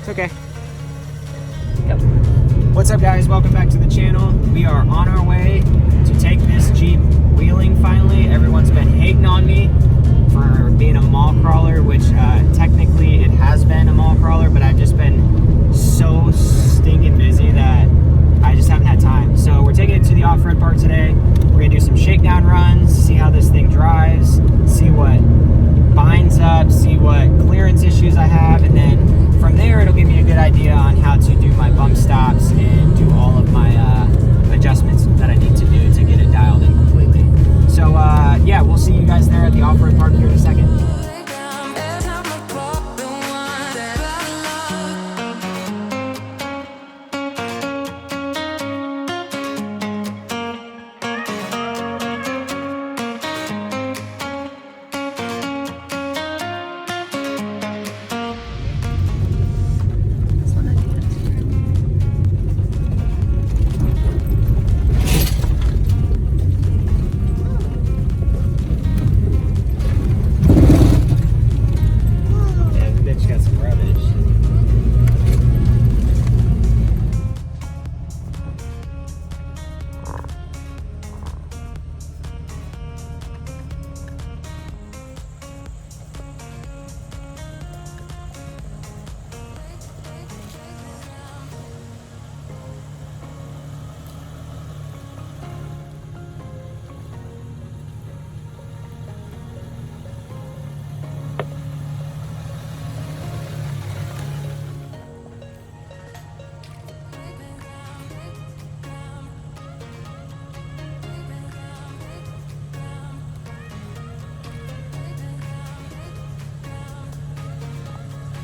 It's okay. Go. What's up, guys? Welcome back to the channel. We are on our way to take this Jeep wheeling finally. Everyone's been hating on me for being a mall crawler, which technically it has been a mall crawler, but I've just been so stinking busy that I just haven't had time. So we're taking it to the off-road park today. We're gonna do some shakedown runs, see how this thing drives, see what binds up, see what clearance issues I have, and then from there it'll give me a good idea on how to do my bump stops and do all of my adjustments that I need to do to get it dialed in completely. So yeah, we'll see you guys there at the off-road park here in a second.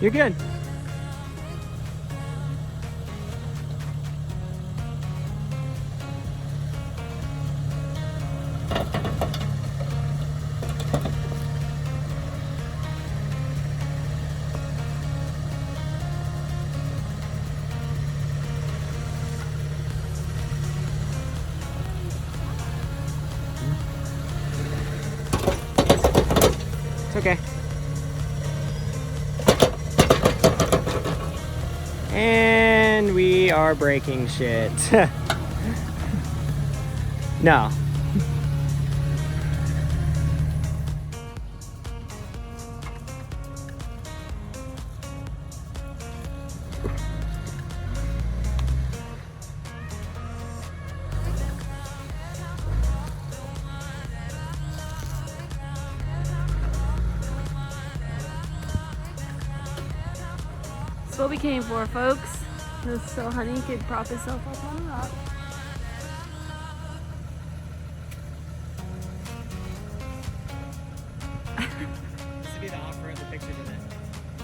You're good. It's okay. And we are breaking shit. No. That's what we came for, folks. Just so Honey could prop himself up on a rock. This would be the off-road, the picture today.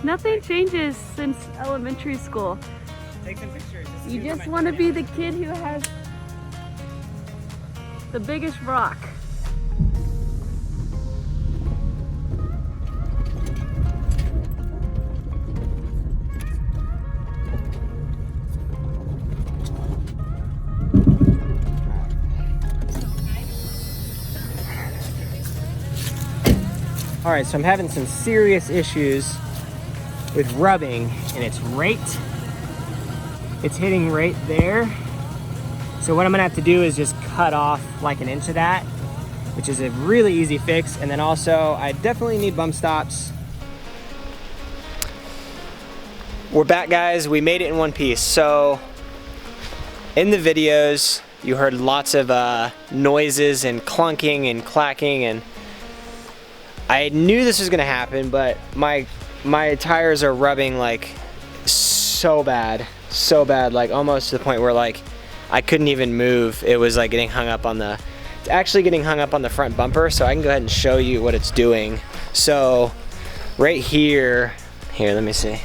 Nothing changes since elementary school. Take some pictures. You just want to be the kid who has the biggest rock. All right, so I'm having some serious issues with rubbing, and it's hitting right there. So what I'm gonna have to do is just cut off like an inch of that, which is a really easy fix. And then also I definitely need bump stops. We're back, guys. We made it in one piece. So in the videos, you heard lots of noises and clunking and clacking, and I knew this was gonna happen, but my tires are rubbing like so bad, like almost to the point where like I couldn't even move. It was like getting hung up on the, it's actually getting hung up on the front bumper. So I can go ahead and show you what it's doing. So right here, let me see.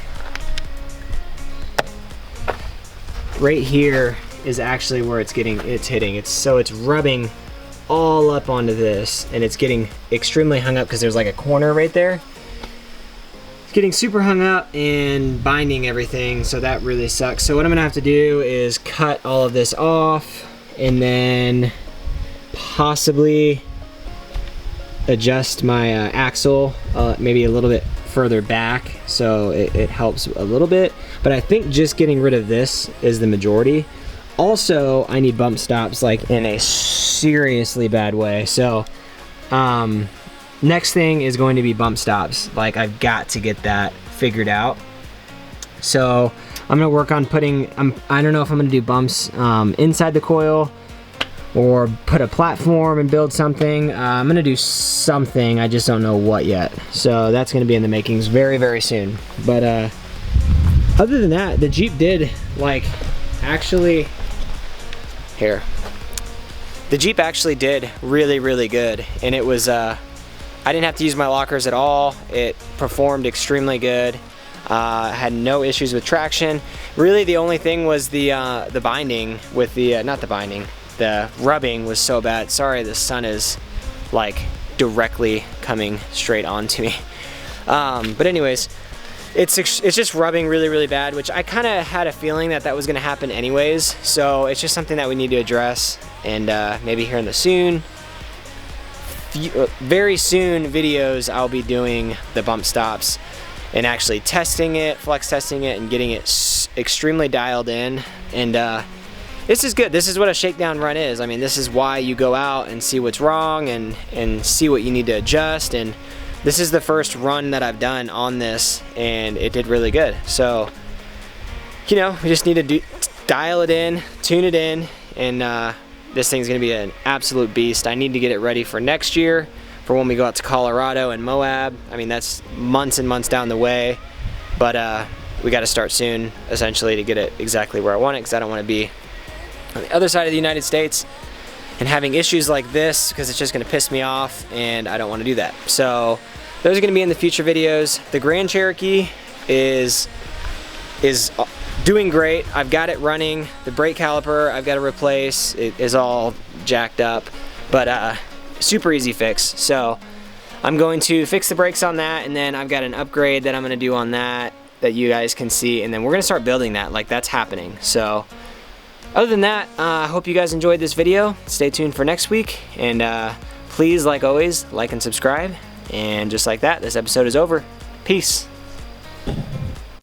Right here is actually where it's hitting. It's rubbing all up onto this, and it's getting extremely hung up because there's like a corner right there. It's getting super hung up and binding everything, so that really sucks. So what I'm gonna have to do is cut all of this off and then possibly adjust my axle maybe a little bit further back, so it helps a little bit. But I think just getting rid of this is the majority. Also, I need bump stops like in a seriously bad way. So next thing is going to be bump stops. Like, I've got to get that figured out. So I'm gonna work on putting, I don't know if I'm gonna do bumps inside the coil or put a platform and build something. I'm gonna do something, I just don't know what yet. So that's gonna be in the makings very, very soon. But other than that, the Jeep did like actually, here. The Jeep actually did really, really good. And it was, I didn't have to use my lockers at all. It performed extremely good. Had no issues with traction. Really the only thing was the binding with the, not the binding, the rubbing was so bad. Sorry, the sun is like directly coming straight onto me. But anyways, it's just rubbing really, really bad, which I kind of had a feeling that was gonna happen anyways. So it's just something that we need to address, and maybe here in the very soon videos, I'll be doing the bump stops and actually testing it, flex testing it, and getting it extremely dialed in. And this is good. This is what a shakedown run is. I mean, this is why you go out and see what's wrong and see what you need to adjust. And this is the first run that I've done on this, and it did really good. So, you know, we just need to dial it in, tune it in, and this thing's gonna be an absolute beast. I need to get it ready for next year, for when we go out to Colorado and Moab. I mean, that's months and months down the way, but we got to start soon, essentially, to get it exactly where I want it, because I don't want to be on the other side of the United States and having issues like this, because it's just going to piss me off, and I don't want to do that. So those are going to be in the future videos. The Grand Cherokee is doing great. I've got it running. The brake caliper I've got to replace. It is all jacked up, but super easy fix. So I'm going to fix the brakes on that, and then I've got an upgrade that I'm going to do on that you guys can see, and then we're going to start building that. Like, that's happening. So other than that, I hope you guys enjoyed this video. Stay tuned for next week, and please, like always, like and subscribe. And just like that, this episode is over. Peace.